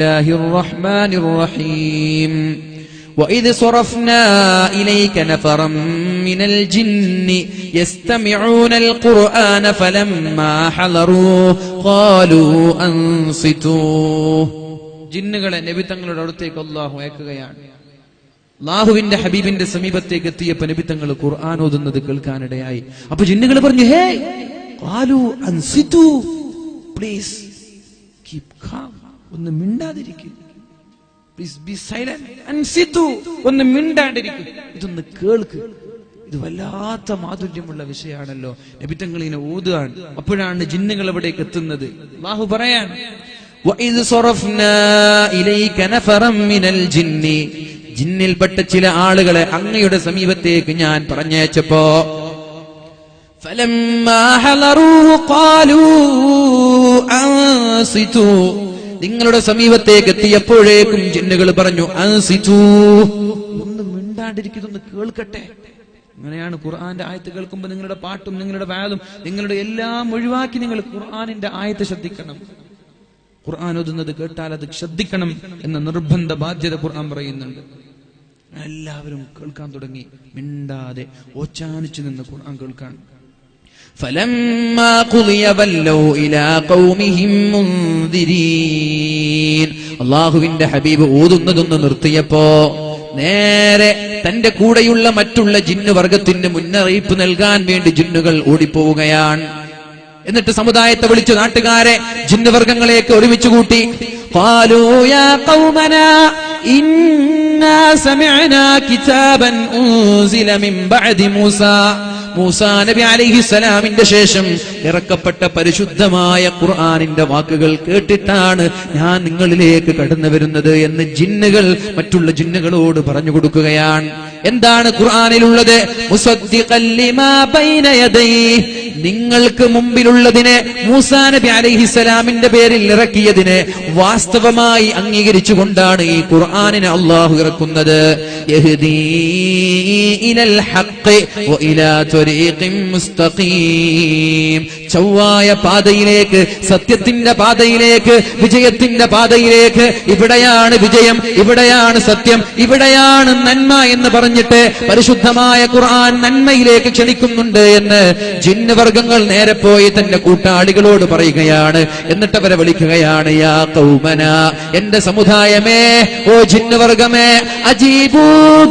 ബിസ്മില്ലാഹിർ റഹീം وَإِذْ صَرَفْنَا إِلَيْكَ نَفَرًا مِنَ الْجِنِّ يَسْتَمِعُونَ الْقُرْآنَ فَلَمَّا حَضَرُوهُ قَالُوا أَنصِتُوا. ജിന്നുകളെ നബി തങ്ങളുടെ അടുത്തേക്ക് അല്ലാഹു അയക്കുകയാണ്. അല്ലാഹുവിന്റെ ഹബീബിന്റെ സമീപത്തേക്ക് എത്തിയപ്പോൾ നബി തങ്ങൾ ഖുർആൻ ഓതുന്നത് കേൾക്കാനിടയായി. അപ്പോൾ ജിന്നുകൾ പറഞ്ഞു, ഹേ ഖാലു അൻസിതു, പ്ലീസ് കീപ് കാം, ഒന്ന് മിണ്ടാതിരിക്കുക, പ്ലീസ് ബി സൈലന്റ്, അൻസിതു, ഒന്ന് മിണ്ടാണ്ടിരിക്കുക, ഇതൊന്ന് കേൾക്ക്. ഇത് വല്ലാത്ത മാധുര്യമുള്ള വിഷയമാണല്ലോ. നബി തങ്ങൾ ഇങ്ങനെ ഓതുകയാണ്. അപ്പോഴാണ് ജിന്നുകൾ അവിടേക്ക് എത്തുന്നത്. അല്ലാഹു പറയാൻ, وَإِذْ صَرَفْنَا إِلَيْكَ نَفَرًا مِنَ الْجِنِّ, ജിന്നിൽപ്പെട്ട ചില ആളുകളെ അങ്ങയുടെ സമീപത്തേക്ക് ഞാൻ പറഞ്ഞയച്ചപ്പോ فَلَمَّا حَضَرُوهُ قَالُوا أَنصِتُوا, നിങ്ങളുടെ സമീപത്തേക്ക് എത്തിയപ്പോഴേക്കും ജിന്നുകൾ പറഞ്ഞു അൻസിതു, ഒന്ന് മിണ്ടാണ്ടിരിക്കുക, ഒന്ന് കേൾക്കട്ടെ. അങ്ങനെയാണ് ഖുർആന്റെ ആയത്ത് കേൾക്കുമ്പോൾ നിങ്ങളുടെ പാട്ടും നിങ്ങളുടെ വാദും നിങ്ങളുടെ എല്ലാം ഒഴിവാക്കി നിങ്ങൾ ഖുർആനിന്റെ ആയത്ത് ശ്രദ്ധിക്കണം. ഖുർആൻ ഓതുന്നത് കേട്ടാൽ അത് ശ്രദ്ധിക്കണം എന്ന നിർബന്ധ ബാധ്യത ഖുർആൻ പറയുന്നുണ്ട്. എല്ലാവരും കേൾക്കാൻ തുടങ്ങി, മിണ്ടാതെ ഓച്ചാനിച്ചു നിന്ന് ഖുർആൻ കേൾക്കാൻ. فَلَمَّا قُضِيَ وَلَّوْا إِلَى قَوْمِهِمْ مُنذِرِينَ. അല്ലാഹുവിന്റെ ഹബീബ് ഓതുന്നതൊന്ന് നിർത്തിയപ്പോ നേരെ തന്റെ കൂടെയുള്ള മറ്റുള്ള ജിന്നു വർഗത്തിന് മുന്നറിയിപ്പ് നൽകാൻ വേണ്ടി ജിന്നുകൾ ഓടിപ്പോവുകയാണ്. എന്നിട്ട് സമുദായത്തെ വിളിച്ചു നാട്ടുകാരെ ജിന്നുവർഗങ്ങളെയൊക്കെ ഒരുമിച്ച് കൂട്ടി. ഖാലൂ യാ ഖൗമനാ ഇന്നാ സമിഅനാ കിതാബൻ ഉൻസില മിൻ ബഅദി മൂസാ, മൂസാ നബി അലൈഹിസ്സലാമിന്റെ ശേഷം ഇറക്കപ്പെട്ട പരിശുദ്ധമായ ഖുർആനിന്റെ വാക്കുകൾ കേട്ടിട്ടാണ് ഞാൻ നിങ്ങളിലേക്ക് കടന്നു വരുന്നത് എന്ന് ജിന്നുകൾ മറ്റുള്ള ജിന്നുകളോട് പറഞ്ഞു കൊടുക്കുകയാണ്. എന്താണ് ഖുർആനിലുള്ളത്? മുസദ്ദിഖൻ ലിമാ ബൈന യദൈഹി, നിങ്ങൾക്ക് മുമ്പിലുള്ളതിനെ, മൂസാ നബി അലൈഹിസ്സലാമിന്റെ പേരിൽ ഇറക്കിയതിനെ വാസ്തവമായി അംഗീകരിച്ചുകൊണ്ടാണ് ഈ ഖുർആനിനെ അല്ലാഹു ഇറക്കുന്നത്. യഹ്ദീ ഇലൽ ഹഖ് വ ഇലാ ത്വരീഖിൻ മുസ്തഖീം, ചൊവ്വായ പാതയിലേക്ക്, സത്യത്തിന്റെ പാതയിലേക്ക്, വിജയത്തിന്റെ പാതയിലേക്ക്. ഇവിടെയാണ് വിജയം, ഇവിടെയാണ് സത്യം, ഇവിടെയാണ് നന്മ എന്ന് പറഞ്ഞിട്ട് പരിശുദ്ധമായ ഖുർആൻ നന്മയിലേക്ക് ക്ഷണിക്കുന്നുണ്ട് എന്ന് ജിന്നുവർഗങ്ങൾ നേരെ പോയി തന്റെ കൂട്ടാളികളോട് പറയുകയാണ്. എന്നിട്ട് അവരെ വിളിക്കുകയാണ്, യാ ഖൗമന, എന്റെ സമുദായമേ, ഓ ജിന്നുവർഗമേ, അജീബൂ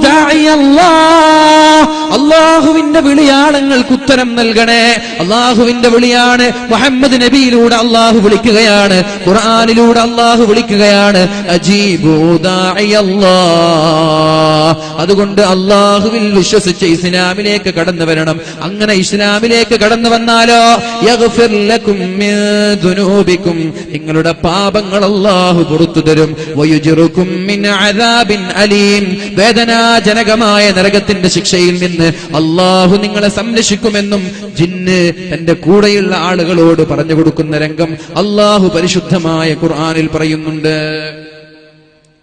ദാഇയല്ലാഹ്, അല്ലാഹുവിന്റെ വിളിയാളങ്ങൾക്ക് ഉത്തരം നൽകണേ. അല്ലാഹുവിന്റെ വിളിയാണ്. മുഹമ്മദ് നബിയിലൂടെ അല്ലാഹു വിളിക്കുകയാണ്, ഖുർആനിലൂടെ അല്ലാഹു വിളിക്കുകയാണ്. അജീബൂ ദാഇയല്ലാഹ്, അതുകൊണ്ട് അല്ലാഹുവിൽ വിശ്വസിച്ച് ഇസ്ലാമിലേക്ക് കടന്നു വരണം. അങ്ങനെ ഇസ്ലാമിലേക്ക് കടന്നു വന്നാലോ യഗ്ഫിർ ലക്കും മിൻ ദുനൂബിക്കും, നിങ്ങളുടെ പാപങ്ങൾ അല്ലാഹു പുറത്തു തരും. വയുജിറുക്കും മിൻ അദാബിൻ അലീം, വേദനാജനകമായ നരകത്തിന്റെ ശിക്ഷയിൽ നിന്ന് അല്ലാഹു നിങ്ങളെ സംരക്ഷിക്കുമെന്നും ജിന്ന് തന്റെ കൂടെയുള്ള ആളുകളോട് പറഞ്ഞു കൊടുക്കുന്ന രംഗം അല്ലാഹു പരിശുദ്ധമായ ഖുർആനിൽ പറയുന്നുണ്ട്.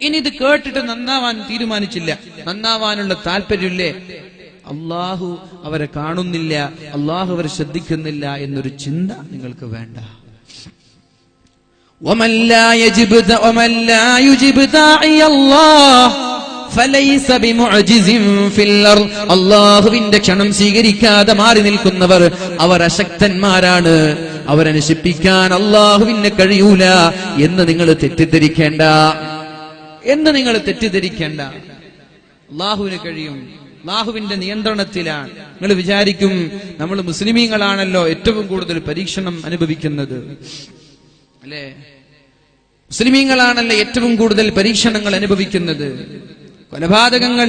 ഇനി ഇത് കേട്ടിട്ട് നന്നാവാൻ തീരുമാനിച്ചില്ല, നന്നാവാനുള്ള താല്പര്യമില്ലേ? അല്ലാഹു അവരെ കാണുന്നില്ല, അല്ലാഹു അവരെ ശ്രദ്ധിക്കുന്നില്ല എന്നൊരു ചിന്ത നിങ്ങൾക്ക് വേണ്ട. وَمَنْ لَا يُجِبْ دَاعِيَ اللَّهِ فَلَيْسَ بِمُعْجِزٍ فِي الْأَرْضِ, അല്ലാഹുവിന്റെ ക്ഷണം സ്വീകരിക്കാതെ മാറി നിൽക്കുന്നവർ അവർ അശക്തന്മാരാണ്, അവരെ നശിപ്പിക്കാൻ അല്ലാഹുവിന് കഴിയൂല എന്ന് നിങ്ങൾ തെറ്റിദ്ധരിക്കേണ്ട, അല്ലാഹുവിന് കഴിയും, അല്ലാഹുവിന്റെ നിയന്ത്രണത്തിലാണ്. നിങ്ങൾ വിചാരിക്കും നമ്മൾ മുസ്ലിമീങ്ങളാണല്ലോ ഏറ്റവും കൂടുതൽ പരീക്ഷണം അനുഭവിക്കുന്നത്, അല്ലേ? മുസ്ലിമീങ്ങളാണല്ലോ ഏറ്റവും കൂടുതൽ പരീക്ഷണങ്ങൾ അനുഭവിക്കുന്നത്. കൊലപാതകങ്ങൾ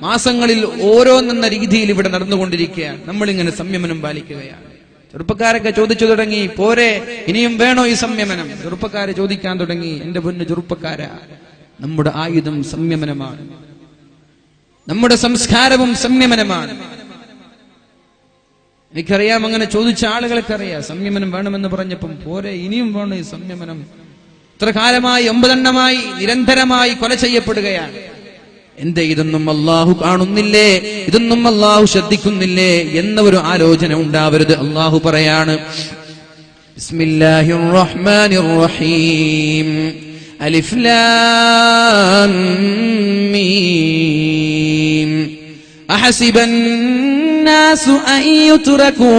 മാസങ്ങളിൽ ഓരോന്നെന്ന രീതിയിൽ ഇവിടെ നടന്നുകൊണ്ടിരിക്കുകയാണ്. നമ്മളിങ്ങനെ സംയമനം പാലിക്കുകയാണ്. ചെറുപ്പക്കാരൊക്കെ ചോദിച്ചു തുടങ്ങി, പോരെ, ഇനിയും വേണോ ഈ സംയമനം? ചെറുപ്പക്കാരെ ചോദിക്കാൻ തുടങ്ങി. എന്റെ പൊന്നു ചെറുപ്പക്കാരാ, നമ്മുടെ ആയുധം സംയമനമാണ്, നമ്മുടെ സംസ്കാരവും സംയമനമാണ്. എനിക്കറിയാം, അങ്ങനെ ചോദിച്ച ആളുകൾക്ക് അറിയാം. സംയമനം വേണമെന്ന് പറഞ്ഞപ്പം പോരെ, ഇനിയും വേണം ഈ സംയമനം? ഇത്ര കാലമായി 9 എണ്ണമായി നിരന്തരമായി കൊല ചെയ്യപ്പെടുകയാണ്. എന്തേ, ഇതൊന്നും അല്ലാഹു കാണുന്നില്ലേ, ഇതൊന്നും അല്ലാഹു ശ്രദ്ധിക്കുന്നില്ലേ എന്ന ഒരു ആലോചന ഉണ്ടാവരുത്. അല്ലാഹു പറയാണ്, ബിസ്മില്ലാഹിർ റഹ്മാനിർ റഹീം, അലിഫ് ലാം മീം അഹസിബൻ നാസു അൻ യുത്റകൂ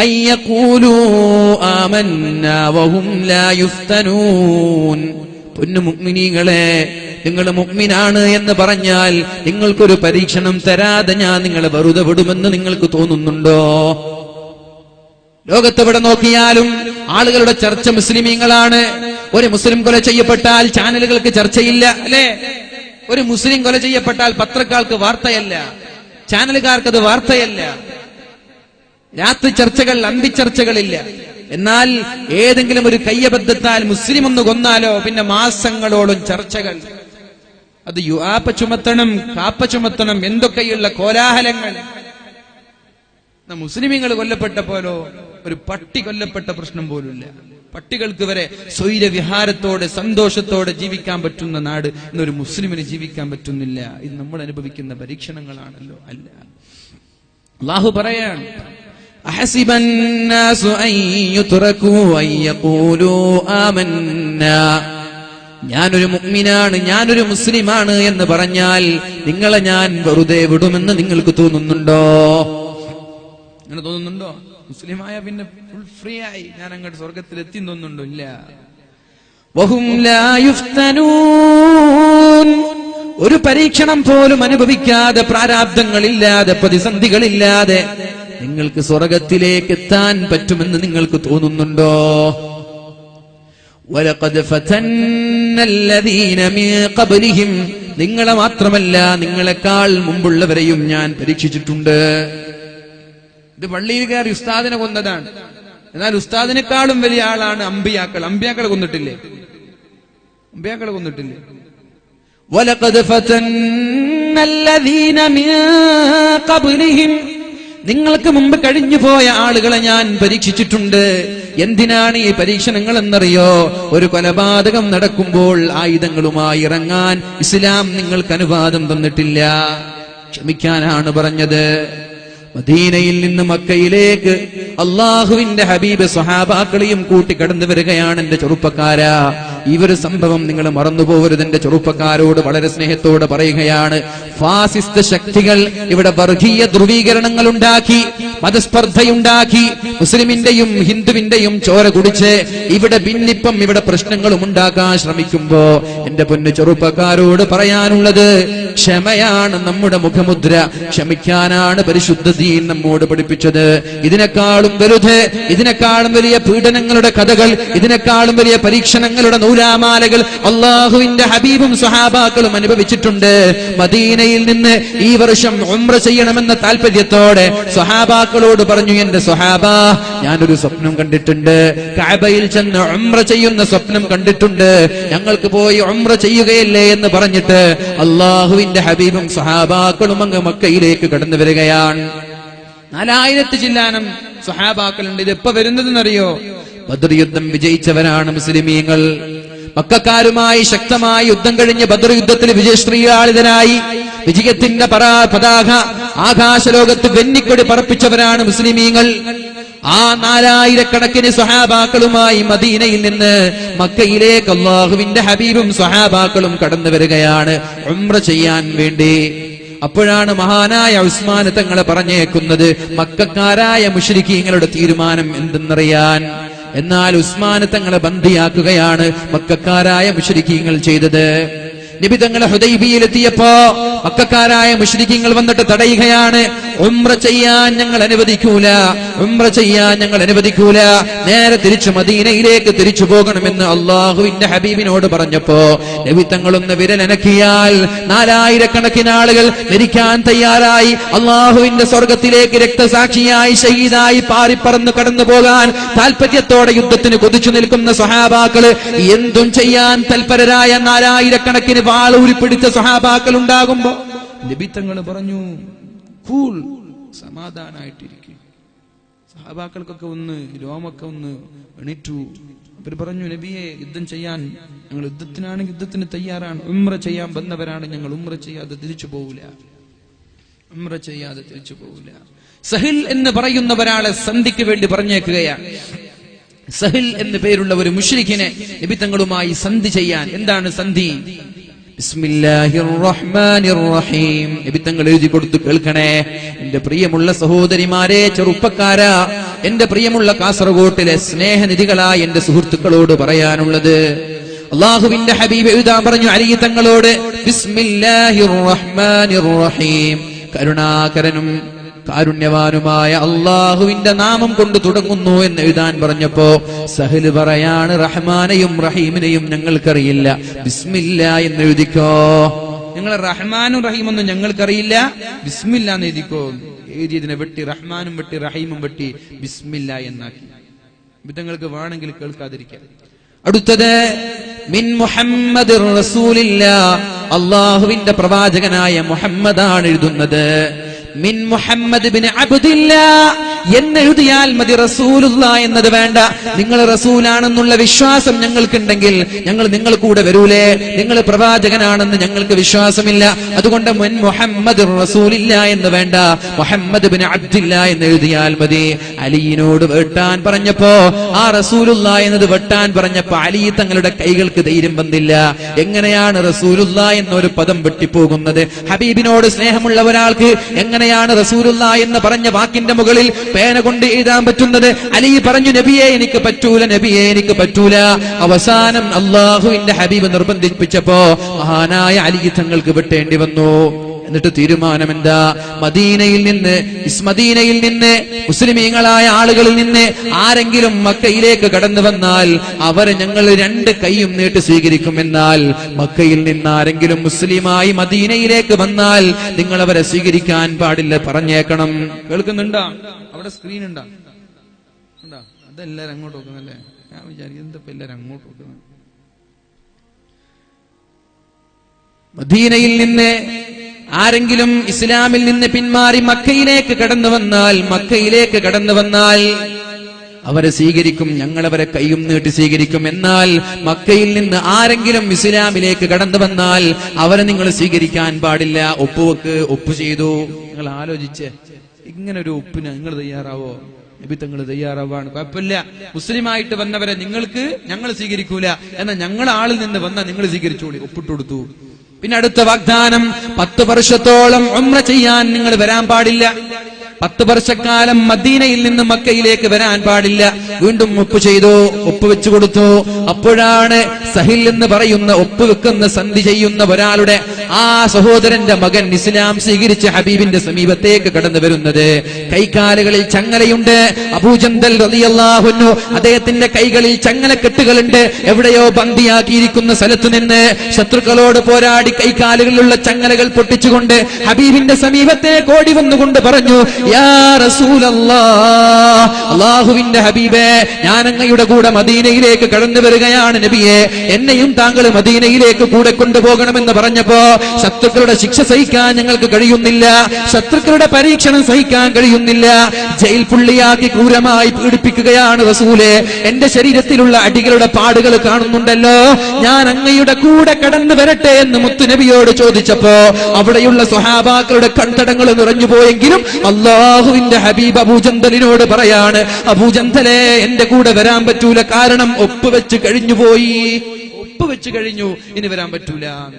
അൻ യഖൂലൂ ആമന്നാ വഹും ലാ യുഫ്തനൂൻ. പൊന്നു മുഅ്മിനീങ്ങളെ, നിങ്ങൾ മുഅ്മിനാണ് എന്ന് പറഞ്ഞാൽ നിങ്ങൾക്കൊരു പരീക്ഷണം തരാതെ ഞാൻ നിങ്ങളെ വെറുതെ വിടുമെന്ന് നിങ്ങൾക്ക് തോന്നുന്നുണ്ടോ? ലോകത്തെവിടെ നോക്കിയാലും ആളുകളുടെ ചർച്ച മുസ്ലിമീങ്ങളാണ്. ഒരു മുസ്ലിം കൊല ചെയ്യപ്പെട്ടാൽ ചാനലുകൾക്ക് ചർച്ചയില്ല, അല്ലേ? ഒരു മുസ്ലിം കൊല ചെയ്യപ്പെട്ടാൽ പത്രക്കാർക്ക് വാർത്തയല്ല, ചാനലുകാർക്കത് വാർത്തയല്ല. രാത്രി ചർച്ചകൾ, അന്തിച്ചർച്ചകളില്ല. എന്നാൽ ഏതെങ്കിലും ഒരു കയ്യബദ്ധത്താൽ മുസ്ലിം ഒന്ന് കൊന്നാലോ പിന്നെ മാസങ്ങളോളം ചർച്ചകൾ. അത് യുആപ്പ ചുമത്തണം, കാപ്പ ചുമത്തണം, എന്തൊക്കെയുള്ള കോലാഹലങ്ങൾ. മുസ്ലിമീങ്ങൾ കൊല്ലപ്പെട്ടപ്പോലോ ഒരു പട്ടി കൊല്ലപ്പെട്ട പ്രശ്നം പോലുമില്ല. പട്ടികൾക്ക് വരെ സ്വൈരവിഹാരത്തോടെ സന്തോഷത്തോടെ ജീവിക്കാൻ പറ്റുന്ന നാട് ഇന്നൊരു മുസ്ലിമിന് ജീവിക്കാൻ പറ്റുന്നില്ല. ഇത് നമ്മൾ അനുഭവിക്കുന്ന പരീക്ഷണങ്ങളാണല്ലോ. അല്ല, അല്ലാഹു പറയാണ്, അഹസിബൻ നാസു അൻ യുത്റകൂ അൻ യഖൂലൂ ആമന്നാ. ഞാനൊരു മുഅ്മിനാണ്, ഞാനൊരു മുസ്ലിമാണ് എന്ന് പറഞ്ഞാൽ നിങ്ങളെ ഞാൻ വെറുതെ വിടുമെന്ന് നിങ്ങൾക്ക് തോന്നുന്നുണ്ടോ? അങ്ങനെ തോന്നുന്നുണ്ടോ? മുസ്ലിമായ പിന്നെ ഫുൾ ഫ്രീ ആയി ഞാൻ അങ്ങോട്ട് സ്വർഗത്തിൽ എത്തി തോന്നുന്നുണ്ടോ? ഇല്ല. വഹും ലാ യുഫ്തനൂൻ. ഒരു പരീക്ഷണം പോലും അനുഭവിക്കാതെ, പ്രാരാബ്ദങ്ങളില്ലാതെ, പ്രതിസന്ധികളില്ലാതെ നിങ്ങൾക്ക് സ്വർഗത്തിലേക്ക് എത്താൻ പറ്റുമെന്ന് നിങ്ങൾക്ക് തോന്നുന്നുണ്ടോ? വലഖദ് ഫതന്നല്ലദീന മിൻ ഖബ്ലിഹിം. നിങ്ങളെ മാത്രമല്ല നിങ്ങളെക്കാൾ മുമ്പുള്ളവരെയും ഞാൻ പരീക്ഷിച്ചിട്ടുണ്ട്. ഇത് പള്ളിയിൽ കയറി ഉസ്താദിനെ കൊന്നതാണ്. എന്നാൽ ഉസ്താദിനെക്കാളും വലിയ ആളാണ് അമ്പിയാക്കൾ. അമ്പിയാക്കളെ കൊന്നിട്ടില്ലേ? അമ്പിയാക്കളെ കൊന്നിട്ടില്ലേ? വലഖദ് ഫതന്നല്ലദീന മിൻ ഖബ്ലിഹിം. നിങ്ങൾക്ക് മുമ്പ് കഴിഞ്ഞു പോയ ആളുകളെ ഞാൻ പരീക്ഷിച്ചിട്ടുണ്ട്. എന്തിനാണ് ഈ പരീക്ഷണങ്ങൾ എന്നറിയോ? ഒരു കൊലപാതകം നടക്കുമ്പോൾ ആയുധങ്ങളുമായി ഇറങ്ങാൻ ഇസ്ലാം നിങ്ങൾക്ക് അനുവാദം തന്നിട്ടില്ല. ക്ഷമിക്കാനാണ് പറഞ്ഞത്. മദീനയിൽ നിന്ന് മക്കയിലേക്ക് അള്ളാഹുവിന്റെ ഹബീബ് സ്വഹാബാക്കളെയും കൂട്ടി കടന്നു വരികയാണ്. എന്റെ ചെറുപ്പക്കാരാ, ഈ ഒരു സംഭവം നിങ്ങൾ മറന്നുപോകരുത്. എന്റെ ചെറുപ്പക്കാരോട് വളരെ സ്നേഹത്തോടെ പറയുകയാണ്. ഫാസിസ്റ്റ് ശക്തികൾ ഇവിടെ വർഗീയ ധ്രുവീകരണങ്ങൾ ഉണ്ടാക്കി, മതസ്പർദ്ധയുണ്ടാക്കി, മുസ്ലിമിന്റെയും ഹിന്ദുവിന്റെയും ചോര കുടിച്ച് ഇവിടെ ഭിന്നിപ്പം, ഇവിടെ പ്രശ്നങ്ങളും ഉണ്ടാക്കാൻ ശ്രമിക്കുമ്പോ എന്റെ പൊന്നു ചെറുപ്പക്കാരോട് പറയാനുള്ളത്, ക്ഷമയാണ് നമ്മുടെ മുഖമുദ്ര. ക്ഷമിക്കാനാണ് പരിശുദ്ധ ദീൻ നമ്മോട് പഠിപ്പിച്ചത്. ഇതിനേക്കാളും വലുത്, ഇതിനേക്കാളും വലിയ പീഡനങ്ങളുടെ കഥകൾ, ഇതിനേക്കാളും വലിയ പരീക്ഷണങ്ങളുടെ നൂലാമാലകൾ അള്ളാഹുവിന്റെ ഹബീബും സ്വഹാബാക്കളും അനുഭവിച്ചിട്ടുണ്ട്. മദീനയിൽ നിന്ന് ഈ വർഷം ഉംറ ചെയ്യണമെന്ന താല്പര്യത്തോടെ സ്വഹാബാക്കളോട് പറഞ്ഞു, എന്റെ സ്വഹാബാ, ഞാനൊരു സ്വപ്നം കണ്ടിട്ടുണ്ട്. കഅബയിൽ ചെന്ന് ഉംറ ചെയ്യുന്ന സ്വപ്നം കണ്ടിട്ടുണ്ട്. ഞങ്ങൾക്ക് പോയി ഉംറ ചെയ്യുകയല്ലേ എന്ന് പറഞ്ഞിട്ട് അള്ളാഹുവിന്റെ ഹബീബും സ്വഹാബാക്കളും അങ്ങ് മക്കയിലേക്ക് കടന്നു വരികയാണ്. 4000 ചില്ലാനം സ്വഹാബാക്കളുണ്ട്. ഇത് എപ്പോ വരുന്നതെന്നറിയോ? ബദർ യുദ്ധം വിജയിച്ചവരാണ് മുസ്ലിമീങ്ങൾ. മക്കക്കാരുമായി ശക്തമായ യുദ്ധം കഴിഞ്ഞ് ബദർ യുദ്ധത്തിൽ വിജയശ്രീലാളിതനായി വിജയത്തിന്റെ പതാക ആകാശലോകത്ത് വെന്നിക്കൊടി പറപ്പിച്ചവരാണ് മുസ്ലിമീങ്ങൾ. ആ 4000 സ്വഹാബാക്കളുമായി മദീനയിൽ നിന്ന് മക്കയിലേക്ക് അല്ലാഹുവിന്റെ ഹബീബും സ്വഹാബാക്കളും കടന്നു വരികയാണ് ഉംറ ചെയ്യാൻ വേണ്ടി. അപ്പോഴാണ് മഹാനായ ഉസ്മാൻ തങ്ങളെ പറഞ്ഞേക്കുന്നത് മക്കക്കാരായ മുശ്രിക്കീങ്ങളുടെ തീരുമാനം എന്തെന്നറിയാൻ. എന്നാൽ ഉസ്മാൻ തങ്ങളെ ബന്ദിയാക്കുകയാണ് മക്കക്കാരായ മുശ്രിക്കീങ്ങൾ ചെയ്തത്. നബി തങ്ങളെ ഹുദൈബിയയിലെത്തിയപ്പോ മക്കക്കാരായ മുശ്രിക്കീങ്ങൾ വന്നിട്ട് തടയുകയാണ്. ഉംറ ചെയ്യാൻ ഞങ്ങൾ അനുവദിക്കൂല, ഉംറ ചെയ്യാൻ ഞങ്ങൾ അനുവദിക്കൂല, നേരെ തിരിച്ചു മദീനയിലേക്ക് തിരിച്ചു പോകണമെന്ന് അള്ളാഹുവിന്റെ ഹബീബിനോട് പറഞ്ഞപ്പോ നബി തങ്ങളൊന്ന് വിരലനക്കിയാൽ 4000 ആളുകൾ മരിക്കാൻ തയ്യാറായി അള്ളാഹുവിന്റെ സ്വർഗത്തിലേക്ക് രക്തസാക്ഷിയായി ഷഹീദായി പാറിപ്പറന്ന് കടന്നു പോകാൻ താല്പര്യത്തോടെ യുദ്ധത്തിന് കൊതിച്ചു നിൽക്കുന്ന സ്വഹാബാക്കള്, എന്തും ചെയ്യാൻ തൽപരരായ 4000 വാൾ ഉരുപ്പിടിച്ച സ്വഹാബാക്കൾ ഉണ്ടാകുമ്പോ നബി തങ്ങൾ പറഞ്ഞു, കൂൾ, സമാധാനായിട്ടിരിക്കും. സഹാബാക്കൾക്കൊക്കെ ഒന്ന് രോമൊക്കെ ഒന്ന് എണീറ്റു. അവർ പറഞ്ഞു, നബിയെ, യുദ്ധം ചെയ്യാൻ ഞങ്ങൾ യുദ്ധത്തിനാണെങ്കിൽ യുദ്ധത്തിന് തയ്യാറാണ്, ഉംറ ചെയ്യാൻ വന്നവരാണ് ഞങ്ങൾ, ഉംറ ചെയ്യാതെ തിരിച്ചു പോവില്ല, ഉംറ ചെയ്യാതെ തിരിച്ചു പോവില്ല. സഹിൽ എന്ന് പറയുന്ന ഒരാളെ സന്ധിക്ക് വേണ്ടി പറഞ്ഞേക്കുകയാണ്. സഹിൽ എന്ന് പേരുള്ള ഒരു മുശ്രിക്കിനെ നബി തങ്ങളുമായി സന്ധി ചെയ്യാൻ. എന്താണ് സന്ധി? ബിസ്മില്ലാഹിർ റഹ്മാനിർ റഹീം. നബി തങ്ങൾ എഴുതി കൊടുത്തു, കേൾക്കണേ എന്റെ പ്രിയമുള്ള സഹോദരിമാരെ, ചെറുപ്പക്കാരാ, എന്റെ പ്രിയമുള്ള കാസർഗോട്ടിലെ സ്നേഹനിധികളായ എന്റെ സുഹൃത്തുക്കളോട് പറയാനുള്ളത്, അല്ലാഹുവിന്റെ ഹബീബ് എഴുതാൻ പറഞ്ഞു അലി തങ്ങളോട്, ബിസ്മില്ലാഹിർ റഹ്മാനിർ റഹീം, കരുണാകരനും കാരുണ്യവാനുമായ അള്ളാഹുവിന്റെ നാമം കൊണ്ട് തുടങ്ങുന്നു എന്ന് എഴുതാൻ പറഞ്ഞപ്പോ സഹല് പറയാണ്, റഹ്മാനെയും റഹീമിനെയും ഞങ്ങൾക്കറിയില്ല, ബിസ്മില്ല എന്ന് എഴുതിക്കോ. നിങ്ങൾ റഹ്മാനും റഹീമൊന്നും ഞങ്ങൾക്കറിയില്ല, ബിസ്മില്ല എന്ന് എഴുതിക്കോ. എഴുതിയതിനെ വെട്ടി റഹ്മാനും വെട്ടി റഹീമും വെട്ടി ബിസ്മില്ല എന്നാക്കി. നിങ്ങൾക്ക് വേണമെങ്കിൽ കേൾക്കാതിരിക്കാം. അടുത്തത് മിൻ മുഹമ്മദ് റസൂലില്ലാ, അള്ളാഹുവിന്റെ പ്രവാചകനായ മുഹമ്മദാണ് എഴുതുന്നത്. മിൻ മുഹമ്മദ് ബിൻ അബ്ദില്ലാ എന്നെഴുതിയാൽ മതി, റസൂലുള്ളാ എന്നത് വേണ്ട. നിങ്ങൾ റസൂലാണെന്നുള്ള വിശ്വാസം ഞങ്ങൾക്കുണ്ടെങ്കിൽ ഞങ്ങൾ നിങ്ങൾ കൂടെ വരൂലേ? നിങ്ങൾ പ്രവാചകനാണെന്ന് ഞങ്ങൾക്ക് വിശ്വാസമില്ല, അതുകൊണ്ട് മിൻ മുഹമ്മദ് റസൂലില്ലാ എന്ന് വേണ്ട, മുഹമ്മദ് ബിൻ അബ്ദില്ലാ എന്ന് എഴുതിയാൽ മതി. അലിയിനോട് വെട്ടാൻ പറഞ്ഞപ്പോ, ആ റസൂലുള്ളാ എന്നത് വെട്ടാൻ പറഞ്ഞപ്പോ അലി തങ്ങളുടെ കൈകൾക്ക് ധൈര്യം വന്നില്ല. എങ്ങനെയാണ് റസൂലുള്ളാ എന്നൊരു പദം വെട്ടിപ്പോകുന്നത്? ഹബീബിനോട് സ്നേഹമുള്ള ഒരാൾക്ക് എങ്ങനെയാണ് റസൂലുള്ളാ എന്ന് പറഞ്ഞ വാക്കിന്റെ മുകളിൽ പേന കൊണ്ട് എഴുതാൻ പറ്റുന്നത്? അലി പറഞ്ഞു, നബിയെ എനിക്ക് പറ്റൂല, നബിയെ എനിക്ക് പറ്റൂല. അവസാനം അള്ളാഹുവിന്റെ ഹബീബ് നിർബന്ധിപ്പിച്ചപ്പോ മഹാനായ അലി തങ്ങൾക്ക് വെട്ടേണ്ടി വന്നു. എന്നിട്ട് തീരുമാനം എന്താ? മദീനയിൽ നിന്ന് മുസ്ലിമീങ്ങളായ ആളുകളിൽ നിന്ന് ആരെങ്കിലും മക്കയിലേക്ക് കടന്നു വന്നാൽ അവരെ ഞങ്ങൾ രണ്ട് കൈയും നീട്ടി സ്വീകരിക്കും. എന്നാൽ മക്കയിൽ നിന്ന് ആരെങ്കിലും മുസ്ലിമായി മദീനയിലേക്ക് വന്നാൽ നിങ്ങൾ അവരെ സ്വീകരിക്കാൻ പാടില്ല, പറഞ്ഞേക്കണം. കേൾക്കുന്നുണ്ടോ? അവിടെ സ്ക്രീൻ ഉണ്ടോ? അതെല്ലാരും അങ്ങോട്ട് നോക്കുന്നല്ലേ? ഞാൻ വിചാരിക്കും എന്താ എല്ലാരും അങ്ങോട്ട് നോക്കുന്നത്. മദീനയിൽ നിന്ന് ആരെങ്കിലും ഇസ്ലാമിൽ നിന്ന് പിന്മാറി മക്കയിലേക്ക് കടന്നു വന്നാൽ അവരെ സ്വീകരിക്കും, ഞങ്ങൾ അവരെ കൈയും നീട്ടി സ്വീകരിക്കും. എന്നാൽ മക്കയിൽ നിന്ന് ആരെങ്കിലും ഇസ്ലാമിലേക്ക് കടന്നു വന്നാൽ അവരെ നിങ്ങൾ സ്വീകരിക്കാൻ പാടില്ല. ഒപ്പുവെക്ക്. ഒപ്പ് ചെയ്തു. നിങ്ങൾ ആലോചിച്ച്, ഇങ്ങനെ ഒരു ഒപ്പിന് നിങ്ങൾ തയ്യാറാവോ? നബി തങ്ങൾ തയ്യാറാവാണ്. കുഴപ്പമില്ല, മുസ്ലിമായിട്ട് വന്നവരെ ഞങ്ങൾ സ്വീകരിക്കൂല, എന്നാൽ ഞങ്ങൾ ആളിൽ നിന്ന് വന്നാൽ നിങ്ങൾ സ്വീകരിച്ചോളി. ഒപ്പിട്ട് കൊടുത്തു. പിന്നെ അടുത്ത വാഗ്ദാനം, 10 വർഷത്തോളം ഉംറ ചെയ്യാൻ നിങ്ങൾ വരാൻ പാടില്ല. 10 വർഷക്കാലം മദീനയിൽ നിന്ന് മക്കയിലേക്ക് വരാൻ പാടില്ല. വീണ്ടും ഒപ്പ് ചെയ്തു, ഒപ്പ് വെച്ചു കൊടുത്തു. അപ്പോഴാണ് സഹിൽ എന്ന് പറയുന്ന ഒപ്പ് വെക്കുന്ന സന്ധി ചെയ്യുന്ന ഒരാളുടെ ആ സഹോദരന്റെ മകൻ ഇസ്ലാം സ്വീകരിച്ച് ഹബീബിന്റെ സമീപത്തേക്ക് കടന്നു വരുന്നത്. കൈകാലുകളിൽ ചങ്ങലയുണ്ട്. അബൂജന്തൽ റളിയല്ലാഹു അൻഹു, അദ്ദേഹത്തിന്റെ കൈകളിൽ ചങ്ങലക്കെട്ടുകളുണ്ട്. എവിടെയോ ബന്ദിയാക്കിയിരിക്കുന്ന സ്ഥലത്തു നിന്ന് ശത്രുക്കളോട് പോരാടി കൈകാലുകളിലുള്ള ചങ്ങലകൾ പൊട്ടിച്ചുകൊണ്ട് ഹബീബിന്റെ സമീപത്തേക്ക് ഓടി വന്നുകൊണ്ട് പറഞ്ഞു, യാ റസൂലല്ലാഹ്, അല്ലാഹുവിന്റെ ഹബീബേ, ഞാൻ അങ്ങയുടെ കൂടെ മദീനയിലേക്ക് കടന്നു വരികയാണ് നബിയെ, എന്നെയും താങ്കൾ മദീനയിലേക്ക് കൂടെ കൊണ്ടുപോകണമെന്ന് പറഞ്ഞപ്പോ, ശത്രുക്കളുടെ ശിക്ഷ സഹിക്കാൻ ഞങ്ങൾക്ക് കഴിയുന്നില്ല, ശത്രുക്കളുടെ പരീക്ഷണം സഹിക്കാൻ കഴിയുന്നില്ല, ജയിൽ പുള്ളിയാക്കി ക്രൂരമായി പീഡിപ്പിക്കുകയാണ് റസൂലേ, എന്റെ ശരീരത്തിലുള്ള അടികളുടെ പാടുകൾ കാണുന്നുണ്ടല്ലോ, ഞാൻ അങ്ങയുടെ കൂടെ കടന്നു വരട്ടെ എന്ന് മുത്തുനബിയോട് ചോദിച്ചപ്പോ അവിടെയുള്ള സ്വഹാബാക്കളുടെ കൺതടങ്ങൾ നിറഞ്ഞു പോയെങ്കിലും അല്ലാഹുവിന്റെ ഹബീബ് അബൂജന്തലിനോട് പറയാണ്, അബൂജന്തലേ, എന്റെ കൂടെ വരാൻ പറ്റൂല, കാരണം ഒപ്പ് വെച്ച് കഴിഞ്ഞു പോയി, ഒപ്പ് വെച്ച് കഴിഞ്ഞു, ഇനി വരാൻ പറ്റൂല.